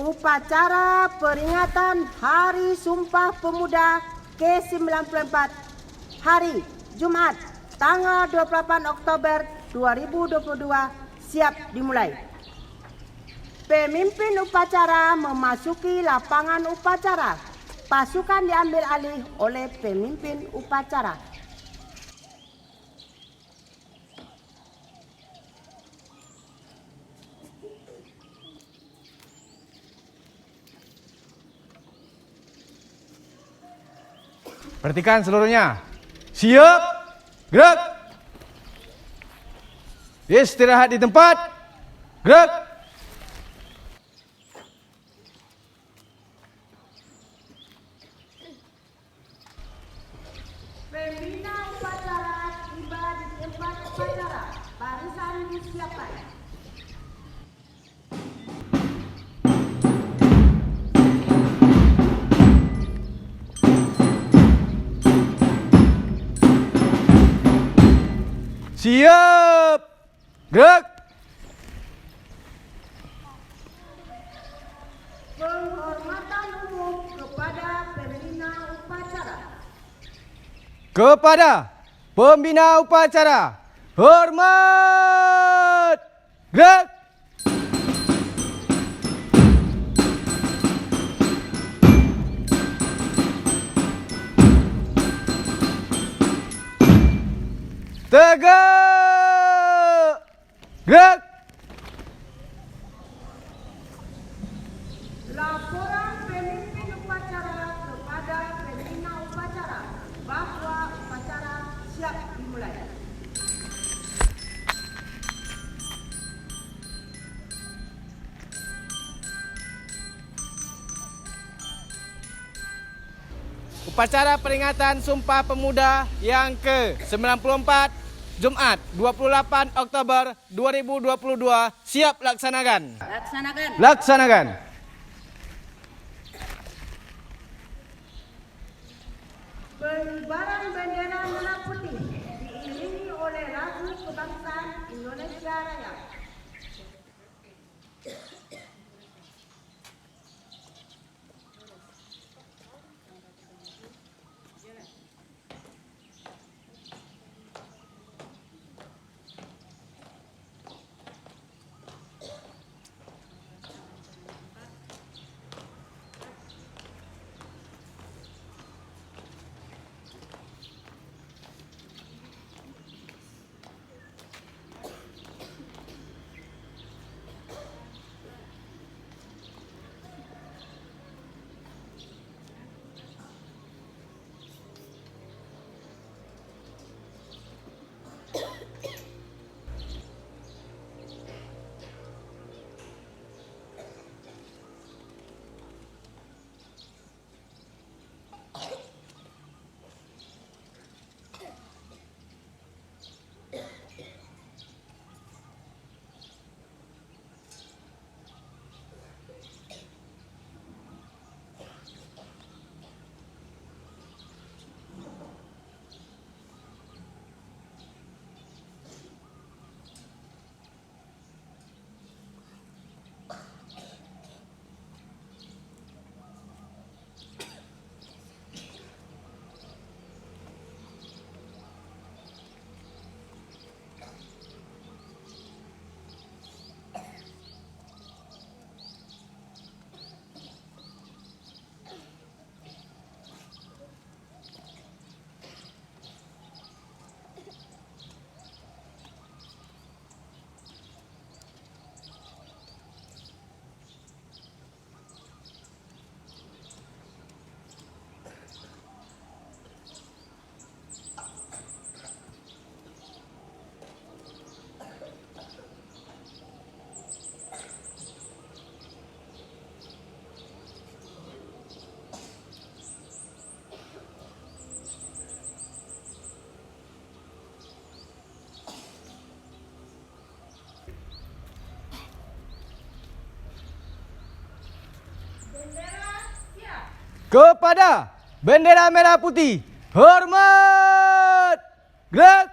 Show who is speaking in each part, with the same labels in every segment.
Speaker 1: upacara peringatan Hari Sumpah Pemuda ke-94 hari Jumat tanggal 28 Oktober 2022 siap dimulai. Pemimpin upacara memasuki lapangan upacara. Pasukan diambil alih oleh pemimpin upacara.
Speaker 2: Perhatikan seluruhnya. Siap. Gerak. Istirahat di tempat. Gerak.
Speaker 1: Pembina upacara tiba di tempat upacara. Barisan disiapkan.
Speaker 2: Siap. Gerak.
Speaker 1: Penghormatan umum kepada pembina upacara.
Speaker 2: Kepada pembina upacara. Hormat. Gerak. Tegak. Gerak.
Speaker 1: Laporan pemimpin upacara kepada pembina upacara bahwa upacara siap dimulai.
Speaker 2: Upacara peringatan Sumpah Pemuda yang ke-94 Jumat 28 Oktober 2022 siap laksanakan. Laksanakan.
Speaker 1: Pengibaran bendera merah putih diiringi oleh lagu kebangsaan Indonesia Raya.
Speaker 2: Kepada bendera merah putih. Hormat. Gerak.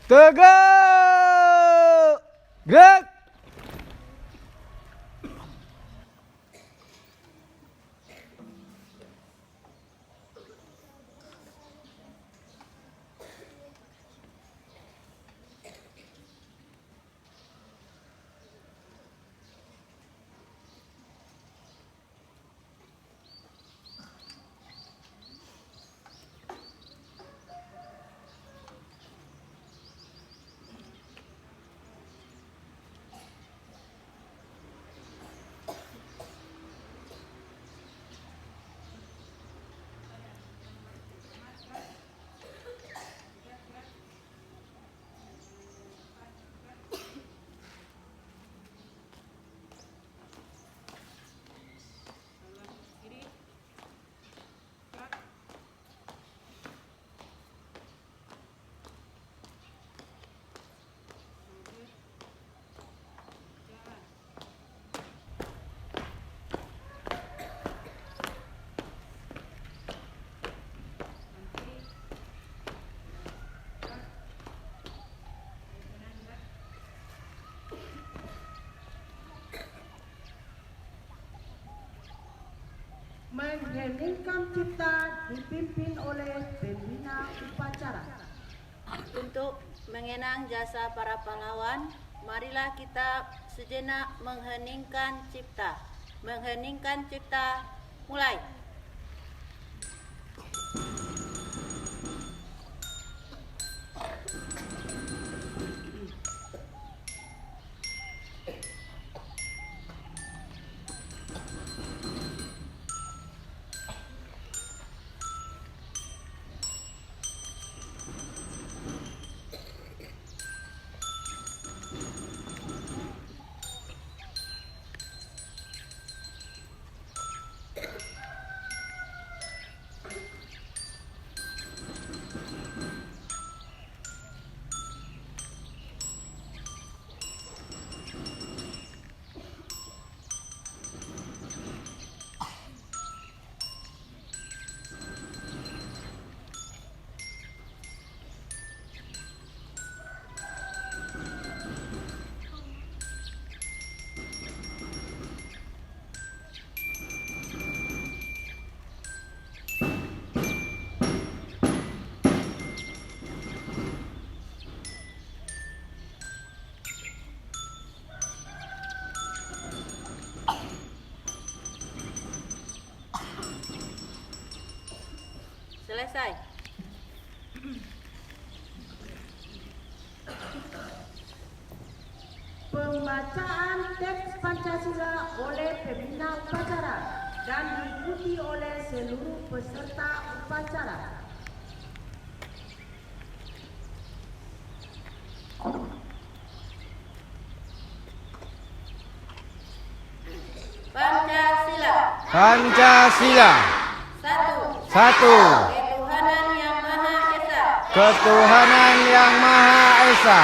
Speaker 2: Tegak. Gerak.
Speaker 1: Mengheningkan cipta dipimpin oleh pembina upacara.
Speaker 3: Untuk mengenang jasa para pahlawan, marilah kita sejenak mengheningkan cipta. Mengheningkan cipta, mulai. Selesai.
Speaker 1: Pembacaan teks Pancasila oleh pembina upacara dan diikuti oleh seluruh peserta upacara.
Speaker 3: Pancasila.
Speaker 2: Pancasila.
Speaker 3: Satu.
Speaker 2: 1.
Speaker 3: Ketuhanan yang Maha Esa.
Speaker 2: Ketuhanan yang Maha Esa.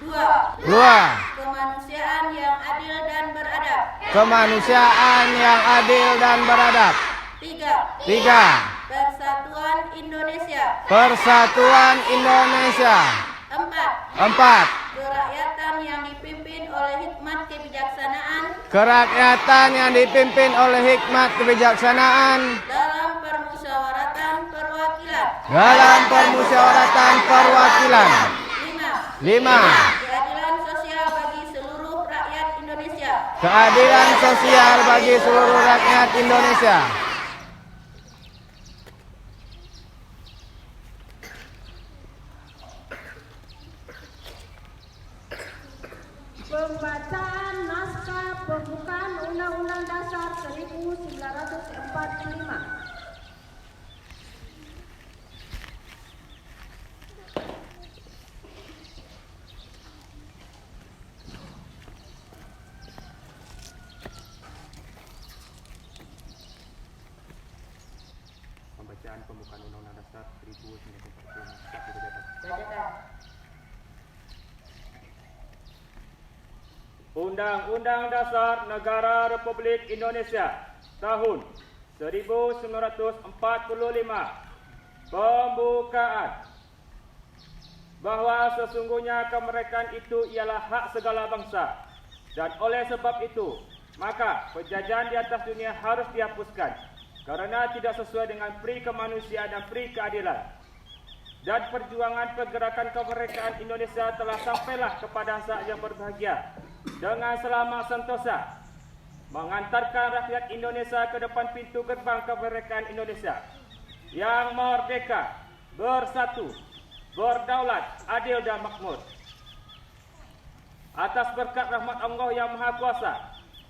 Speaker 3: 2.
Speaker 2: 2.
Speaker 3: Kemanusiaan yang adil dan beradab.
Speaker 2: Kemanusiaan yang adil dan beradab.
Speaker 3: 3.
Speaker 2: 3.
Speaker 3: Persatuan Indonesia.
Speaker 2: Persatuan Indonesia.
Speaker 3: 4.
Speaker 2: 4.
Speaker 3: Kerakyatan yang dipimpin oleh hikmat kebijaksanaan
Speaker 2: Kerakyatan yang dipimpin oleh hikmat kebijaksanaan
Speaker 3: dalam permusyawaratan perwakilan.
Speaker 2: dalam permusyawaratan perwakilan.
Speaker 3: 5.
Speaker 2: 5.
Speaker 3: Keadilan sosial bagi seluruh rakyat Indonesia.
Speaker 2: Keadilan sosial bagi seluruh rakyat Indonesia.
Speaker 1: Pembacaan naskah pembukaan Undang-Undang Dasar 1945.
Speaker 4: Pembacaan pembukaan Undang-Undang Dasar 1945.
Speaker 3: Bacakan.
Speaker 4: Undang-Undang Dasar Negara Republik Indonesia tahun 1945. Pembukaan. bahwa sesungguhnya kemerdekaan itu ialah hak segala bangsa, dan oleh sebab itu maka penjajahan di atas dunia harus dihapuskan karena tidak sesuai dengan pri kemanusiaan dan pri keadilan. Dan perjuangan pergerakan kemerdekaan Indonesia telah sampailah kepada saat yang berbahagia dengan selamat sentosa mengantarkan rakyat Indonesia ke depan pintu gerbang kemerdekaan Indonesia yang merdeka, bersatu, berdaulat, adil dan makmur. Atas berkat rahmat Allah yang Maha Kuasa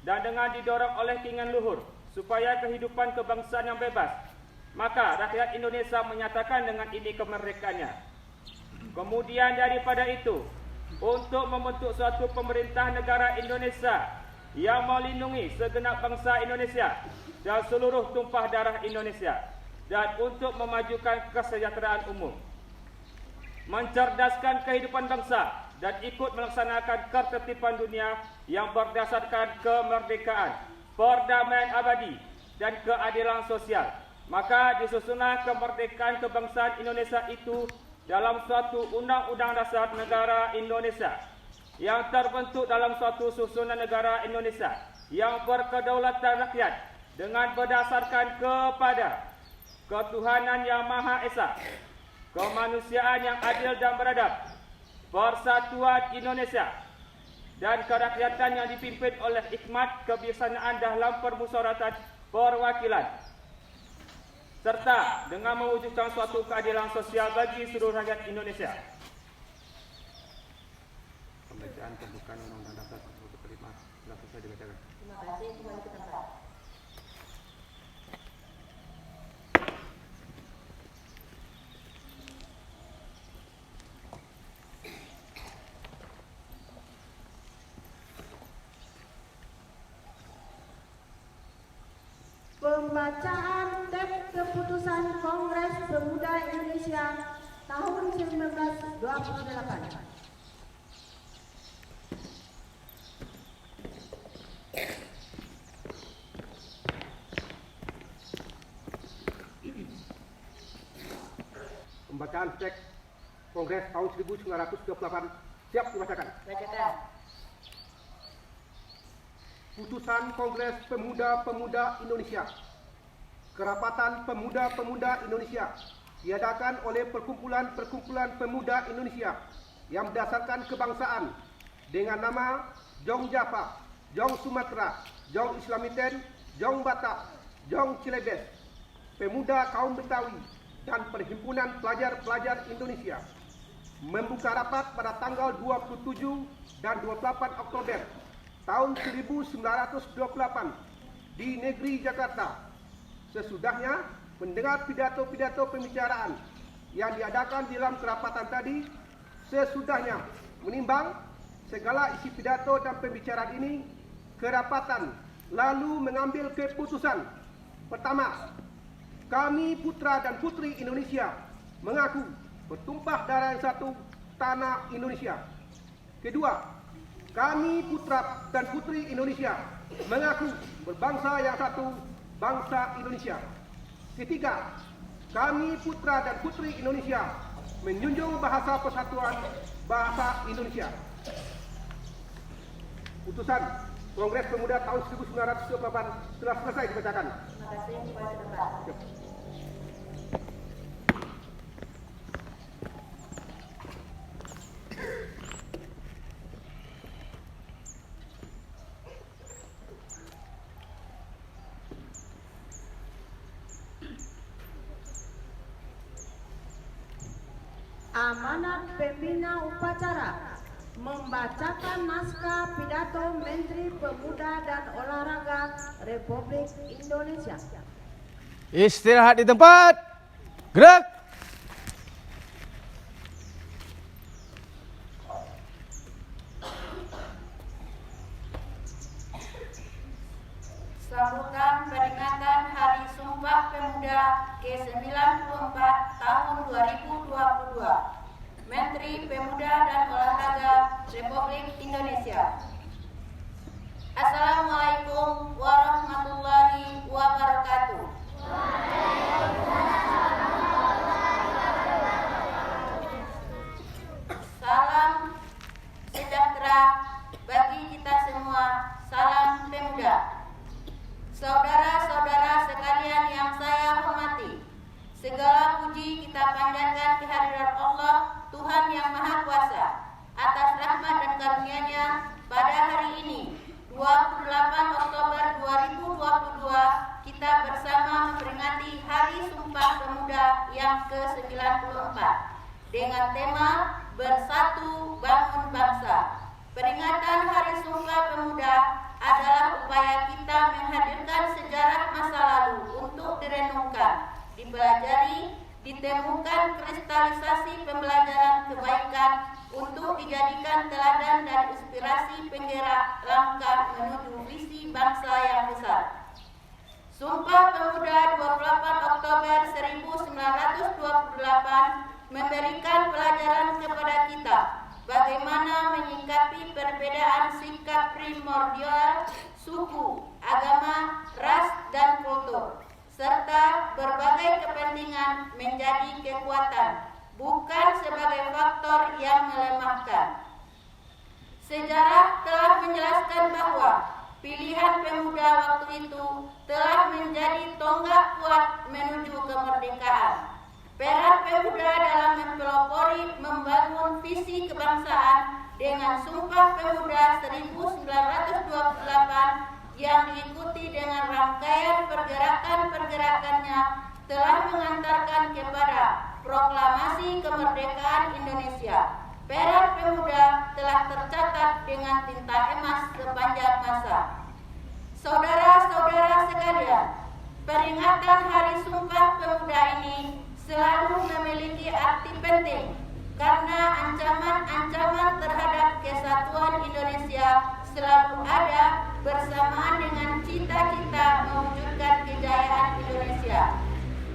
Speaker 4: dan dengan didorong oleh keinginan luhur supaya kehidupan kebangsaan yang bebas, maka rakyat Indonesia menyatakan dengan ini kemerdekaannya. Kemudian daripada itu, untuk membentuk suatu pemerintah negara Indonesia yang melindungi segenap bangsa Indonesia dan seluruh tumpah darah Indonesia, dan untuk memajukan kesejahteraan umum, mencerdaskan kehidupan bangsa dan ikut melaksanakan ketertiban dunia yang berdasarkan kemerdekaan, perdamaian abadi dan keadilan sosial. Maka disusunlah kemerdekaan kebangsaan Indonesia itu dalam suatu Undang-Undang Dasar Negara Indonesia yang terbentuk dalam suatu susunan negara Indonesia yang berkedaulatan rakyat dengan berdasarkan kepada ketuhanan yang Maha Esa, kemanusiaan yang adil dan beradab, persatuan Indonesia, dan kerakyatan yang dipimpin oleh hikmat kebijaksanaan dalam permusyawaratan perwakilan, serta dengan mewujudkan suatu keadilan sosial bagi seluruh rakyat Indonesia. Pembacaan pembukaan Undang-Undang Dasar 1945 telah selesai dibacakan.
Speaker 3: Terima kasih, kembali ke tempat.
Speaker 1: Pembacaan teks keputusan Kongres Pemuda Indonesia tahun 1928.
Speaker 5: Pembacaan teks Kongres tahun 1928 siap dibacakan.
Speaker 3: Bacakan.
Speaker 5: Putusan Kongres Pemuda-Pemuda Indonesia. Kerapatan Pemuda-Pemuda Indonesia diadakan oleh perkumpulan-perkumpulan pemuda Indonesia yang berdasarkan kebangsaan dengan nama Jong Java, Jong Sumatera, Jong Islamiten, Jong Batak, Jong Cilebes, Pemuda Kaum Betawi, dan Perhimpunan Pelajar-Pelajar Indonesia membuka rapat pada tanggal 27 dan 28 Oktober tahun 1928 di negeri Jakarta. Sesudahnya mendengar pidato-pidato pembicaraan yang diadakan dalam kerapatan tadi, sesudahnya menimbang segala isi pidato dan pembicaraan ini, kerapatan lalu mengambil keputusan. Pertama, kami putra dan putri Indonesia mengaku bertumpah darah yang satu, tanah Indonesia. Kedua, kami putra dan putri Indonesia mengaku berbangsa yang satu, bangsa Indonesia. Ketiga, kami putra dan putri Indonesia menjunjung bahasa persatuan, bahasa Indonesia. Putusan Kongres Pemuda tahun 1928 telah selesai dibacakan.
Speaker 3: Terima kasih, kembali ke tempat.
Speaker 1: Amanat pembina upacara membacakan naskah pidato Menteri Pemuda dan Olahraga Republik Indonesia.
Speaker 2: Istirahat di tempat. Gerak.
Speaker 3: Sambutan peringatan Hari Sumpah Pemuda ke-94 tahun 2022. Menteri Pemuda dan Olahraga Republik Indonesia. Assalamualaikum warahmatullahi wabarakatuh. Segala puji kita panjatkan kehadirat Allah, Tuhan yang Maha Kuasa, atas rahmat dan karunia-Nya pada hari ini, 28 Oktober 2022, kita bersama memperingati Hari Sumpah Pemuda yang ke-94 dengan tema Bersatu Bangun Bangsa. Peringatan Hari Sumpah Pemuda adalah upaya kita menghadirkan sejarah masa lalu untuk direnungkan, dipelajari, ditemukan kristalisasi pembelajaran kebaikan untuk dijadikan teladan dan inspirasi penggerak langkah menuju visi bangsa yang besar. Sumpah Pemuda 28 Oktober 1928 memberikan pelajaran kepada kita bagaimana menyikapi perbedaan sikap primordial, suku, agama, ras, dan kultur, serta berbagai kepentingan menjadi kekuatan, bukan sebagai faktor yang melemahkan. Sejarah telah menjelaskan bahwa pilihan pemuda waktu itu telah menjadi tonggak kuat menuju kemerdekaan. Peran pemuda dalam mempelopori membangun visi kebangsaan dengan Sumpah Pemuda 1928 yang diikuti dengan rangkaian pergerakan-pergerakannya telah mengantarkan kepada proklamasi kemerdekaan Indonesia. Peran pemuda telah tercatat dengan tinta emas sepanjang masa. Saudara-saudara sekalian, peringatan Hari Sumpah Pemuda ini selalu memiliki arti penting karena ancaman-ancaman terhadap kesatuan Indonesia selalu ada bersamaan dengan cita-cita mewujudkan kejayaan Indonesia.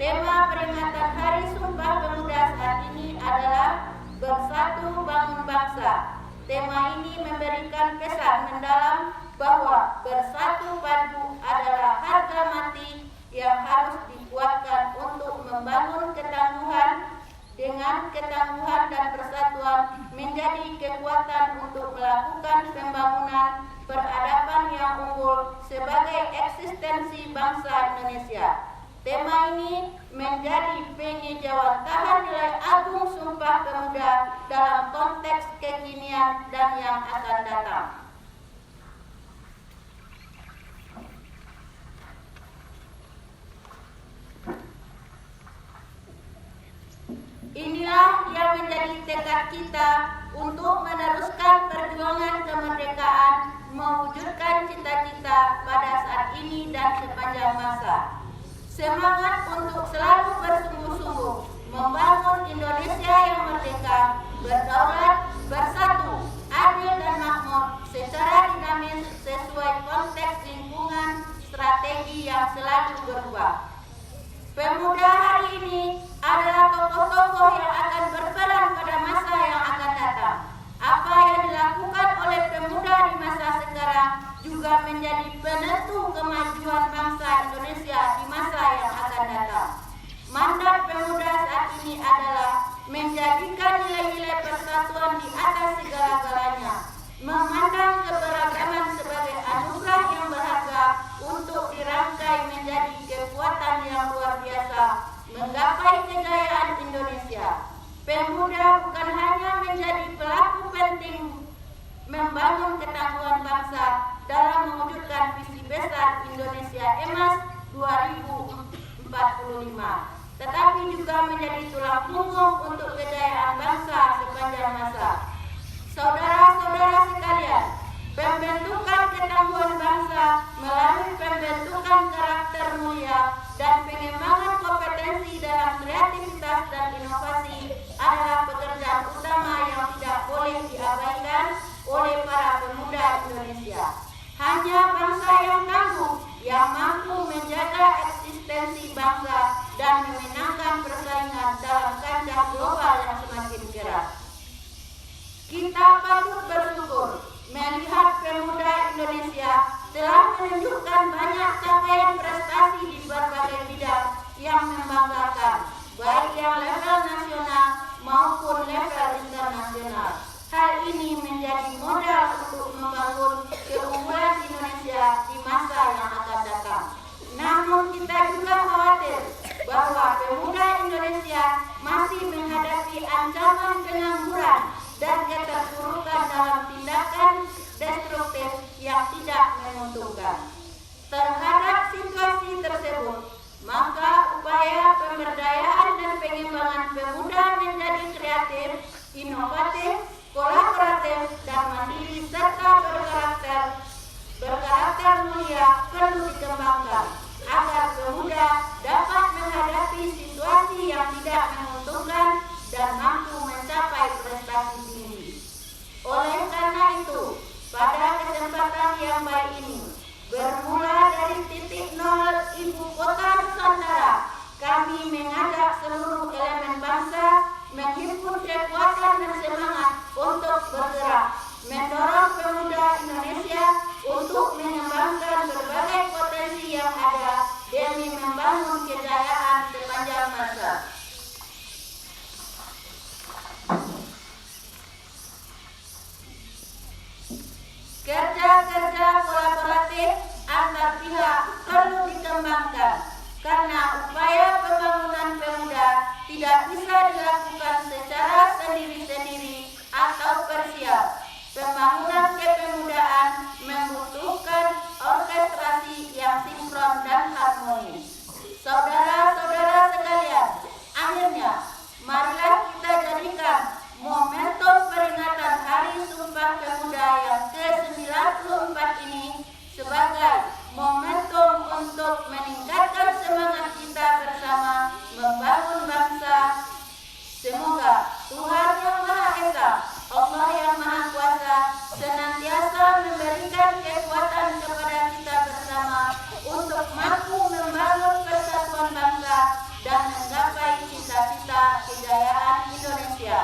Speaker 3: Tema peringatan Hari Sumpah Pemuda saat ini adalah Bersatu Bangun Bangsa. Tema ini memberikan pesan mendalam bahwa bersatu padu adalah harga mati yang harus dikuatkan untuk membangun ketangguhan. Dengan ketangguhan dan persatuan menjadi kekuatan untuk melakukan pembangunan peradaban yang unggul sebagai eksistensi bangsa Indonesia. Tema ini menjadi pengejawantahan nilai agung Sumpah Pemuda dalam konteks kekinian dan yang akan datang. Inilah yang menjadi tekad kita untuk meneruskan perjuangan kemerdekaan, mewujudkan cita-cita pada saat ini dan sepanjang masa. Semangat untuk selalu bersungguh-sungguh membangun Indonesia yang merdeka, berdaulat, bersatu, adil dan makmur secara dinamis sesuai konteks lingkungan strategi yang selalu berubah. Pemuda hari ini adalah tokoh-tokoh yang akan berperan pada masa yang akan datang. Apa yang dilakukan oleh pemuda di masa sekarang juga menjadi penentu kemajuan bangsa Indonesia di masa yang akan datang. Mandat pemuda saat ini adalah menjadikan nilai-nilai persatuan di atas segala-galanya, memandang keberagaman sebagai anugerah yang berharga untuk dirangkai menjadi kekuatan yang luar biasa menggapai kejayaan Indonesia. Pemuda bukan hanya menjadi pelaku penting membangun ketangguhan bangsa dalam mewujudkan visi besar Indonesia Emas 2045, tetapi juga menjadi tulang punggung untuk kejayaan bangsa sepanjang masa. Saudara-saudara sekalian, pembentukan ketangguhan bangsa melalui pembentukan karakter mulia dan pengembangan kompetensi dalam kreativitas dan inovasi adalah pekerjaan utama yang tidak boleh diabaikan oleh para pemuda Indonesia. Hanya bangsa yang tangguh yang mampu menjaga eksistensi bangsa dan memenangkan persaingan dalam kancah global yang semakin keras. Kita patut bersyukur melihat pemuda Indonesia telah menunjukkan banyak capaian prestasi di berbagai bidang yang membanggakan, baik yang level nasional maupun level internasional. Hal ini menjadi modal untuk membangun keunggulan Indonesia di masa yang akan datang. Namun kita juga khawatir bahwa pemuda perlu dikembangkan agar pemuda dapat menghadapi situasi yang tidak menguntungkan dan mampu mencapai prestasi tinggi. Oleh karena itu, pada kesempatan yang baik ini, bermula dari titik nol ibu kota Nusantara, kami mengajak seluruh elemen bangsa menghimpun kekuatan dan semangat untuk bergerak, mendorong pemuda Indonesia untuk mengembangkan berbagai potensi yang ada demi membangun kejayaan sepanjang masa. Kerja-kerja kolaboratif antar pihak perlu dikembangkan karena upaya pembangunan pemuda tidak bisa dilakukan secara sendiri-sendiri atau parsial. Pembangunan kepemudaan membutuhkan orkestrasi yang sinkron dan harmonis. Saudara-saudara sekalian, akhirnya marilah kita jadikan momentum peringatan Hari Sumpah Pemuda yang ke-94 ini sebagai momentum untuk meningkatkan semangat kita bersama membangun bangsa. Semoga Tuhan Yang Maha Esa, Allah Yang Maha Kuasa, senantiasa memberikan kekuatan kepada kita bersama untuk mampu membangun persatuan bangsa dan menggapai cita-cita kejayaan Indonesia.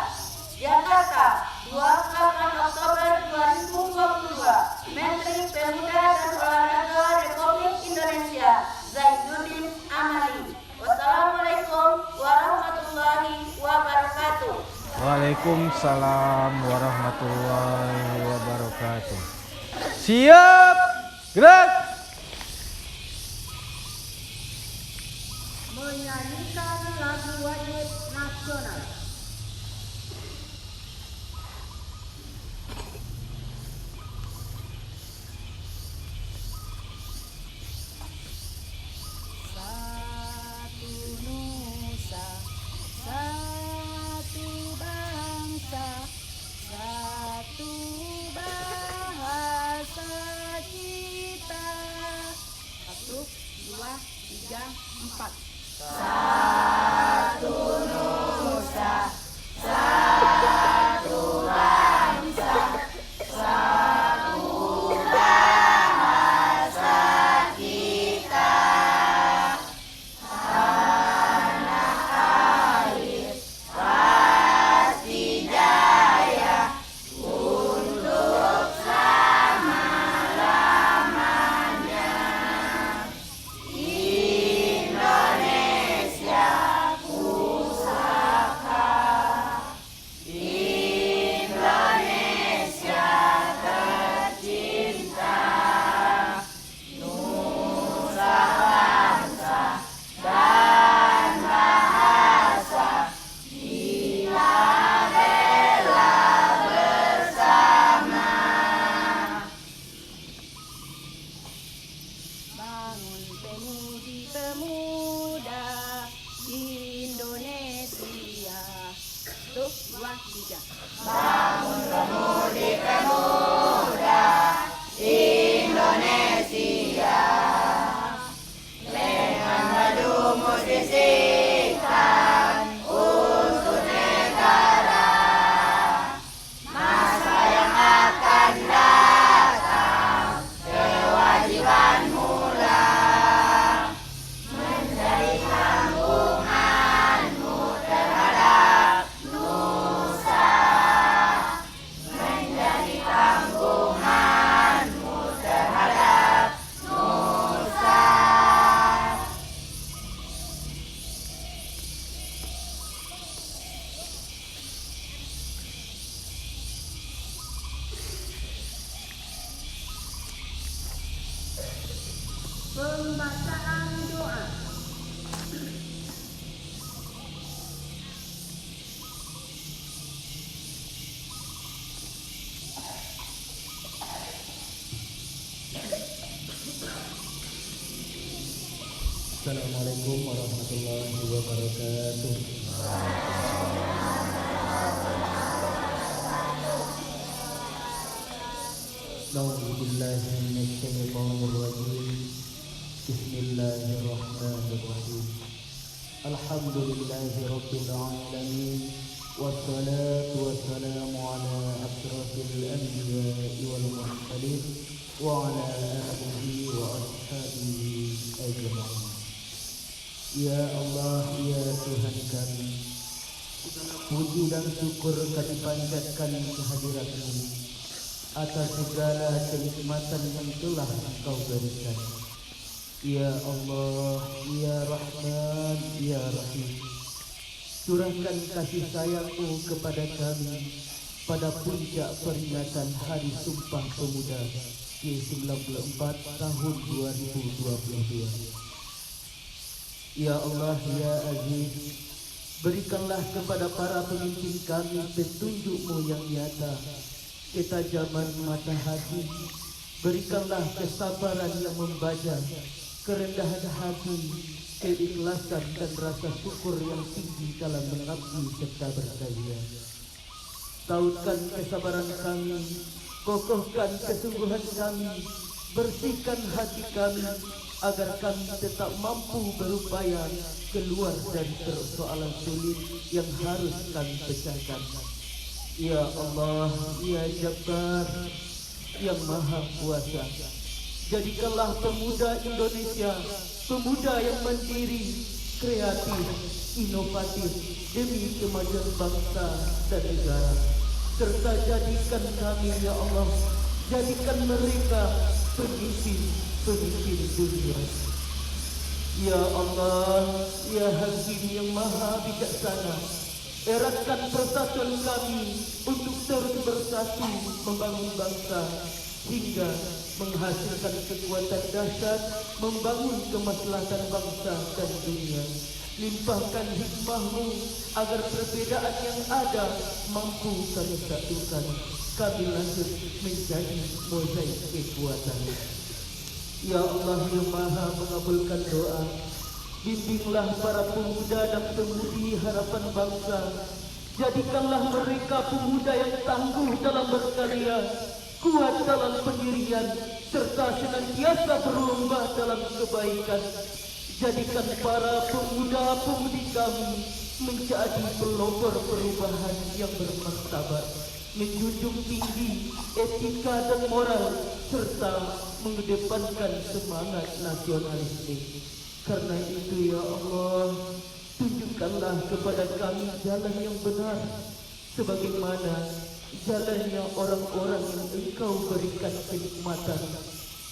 Speaker 3: Jakarta, 28 Oktober 2022, Menteri Pemuda dan Olahraga Republik Indonesia, Zainuddin Amali. Wassalamualaikum warahmatullahi wabarakatuh.
Speaker 2: Waalaikumsalam warahmatullahi wabarakatuh. Siap, gerak.
Speaker 1: Menyanyikan lagu wajib nasional. Pembacaan doa.
Speaker 6: Assalamualaikum warahmatullahi wabarakatuh. A'udzubillahi minasyaitonir rajim. Bismillahirrahmanirrahim. Alhamdulillahi Rabbil Alamin. Wassalatu wassalamu ala asrafil anbiya'i wal mursalin wa ala alihi wa ashabihi ajma'in. Ya Allah, ya Tuhan kami, puji dan syukur kami panjatkan kehadirat-Mu atas segala kenikmatan yang telah Engkau berikan. Ya Allah, ya Rahman, ya Rahim, curahkan kasih sayang-Mu kepada kami pada puncak peringatan Hari Sumpah Pemuda Ke-94 tahun 2022. Ya Allah, ya Aziz, berikanlah kepada para pemimpin kami petunjuk-Mu yang nyata, ketajaman mata hati, berikanlah kesabaran yang membaca, kerendahan hati, keikhlasan dan rasa syukur yang tinggi dalam mengabdi serta berkarya. Tautkan kesabaran kami, kokohkan kesungguhan kami, bersihkan hati kami, agar kami tetap mampu berupaya keluar dari persoalan sulit yang harus kami pecahkan. Ya Allah, ya Jabbar, yang Maha Kuasa, jadikanlah pemuda Indonesia pemuda yang mandiri, kreatif, inovatif demi kemajuan bangsa dan negara. Serta jadikan kami, ya Allah, jadikan mereka pemimpin dunia. Ya Allah, ya Hakim yang Maha Bijaksana, eratkan persatuan kami untuk terus bersatu membangun bangsa hingga menghasilkan kekuatan dahsyat membangun kemaslahatan bangsa dan dunia. Limpahkan hikmah-Mu agar perbedaan yang ada mampu kami satukan. Kami lanjut menjadi mozaik kekuatan. Ya Allah yang Maha mengabulkan doa, bimbinglah para pemuda dan pemudi harapan bangsa. Jadikanlah mereka pemuda yang tangguh dalam berkarya, kuat dalam pendirian, serta senantiasa berlomba dalam kebaikan. Jadikan para pemuda-pemudi kami menjadi pelopor perubahan yang bermartabat, menjunjung tinggi etika dan moral, serta mengedepankan semangat nasionalisme. Karena itu ya Allah, tunjukkanlah kepada kami jalan yang benar, sebagaimana jalannya orang-orang yang Engkau berikan kenikmatan,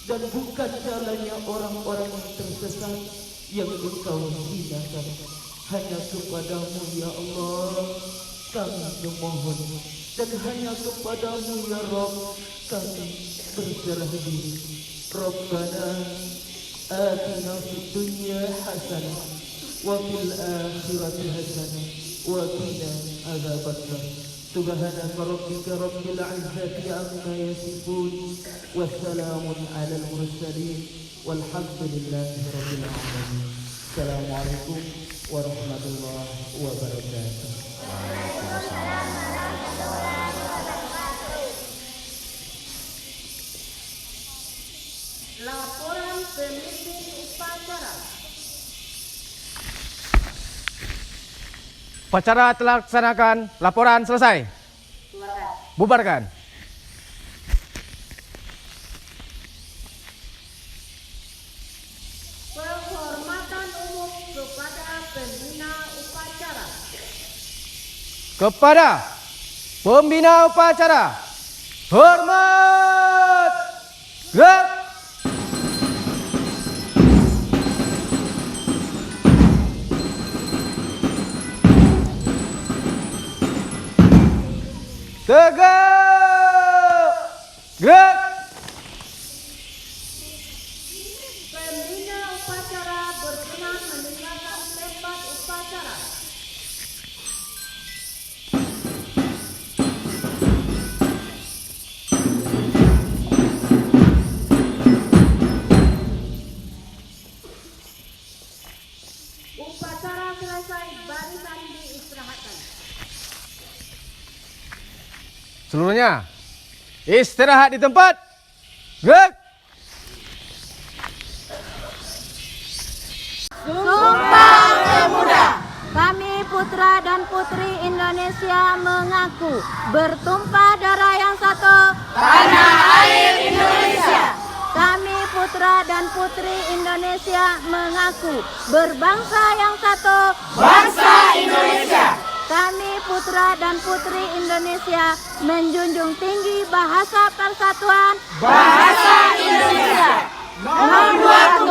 Speaker 6: dan bukan jalannya orang-orang yang tersesat yang Engkau hinakan. Hanya kepadamu ya Allah kami memohon, dan hanya kepadamu ya Rabb kami berserah diri. Rabbana atina fid dunya hasanah wa fil akhirati hasanah wa qina adzabannar. Subhanaka rabbika rabbil izzati amma yasifun, wassalamun alal mursalin, walhamdulillahi rabbil alamin. Assalamualaikum warahmatullahi wabarakatuh.
Speaker 1: Laporan pemimpin upacara.
Speaker 2: Upacara telah dilaksanakan, laporan selesai. Bubarkan.
Speaker 1: Penghormatan umum kepada pembina upacara.
Speaker 2: Kepada pembina upacara, hormat. Gerak. Tegak. Gerak.
Speaker 1: Pembina upacara berkenan meninggalkan tempat upacara. Upacara selesai, barisan diistirahatkan.
Speaker 2: Seluruhnya istirahat di tempat. Gerak.
Speaker 3: Indonesia mengaku bertumpah darah yang satu
Speaker 7: tanah air Indonesia.
Speaker 3: Kami putra dan putri Indonesia mengaku berbangsa yang satu
Speaker 7: Bangsa Indonesia.
Speaker 3: Kami putra dan putri Indonesia menjunjung tinggi bahasa persatuan
Speaker 7: Bahasa Indonesia. Nomor 2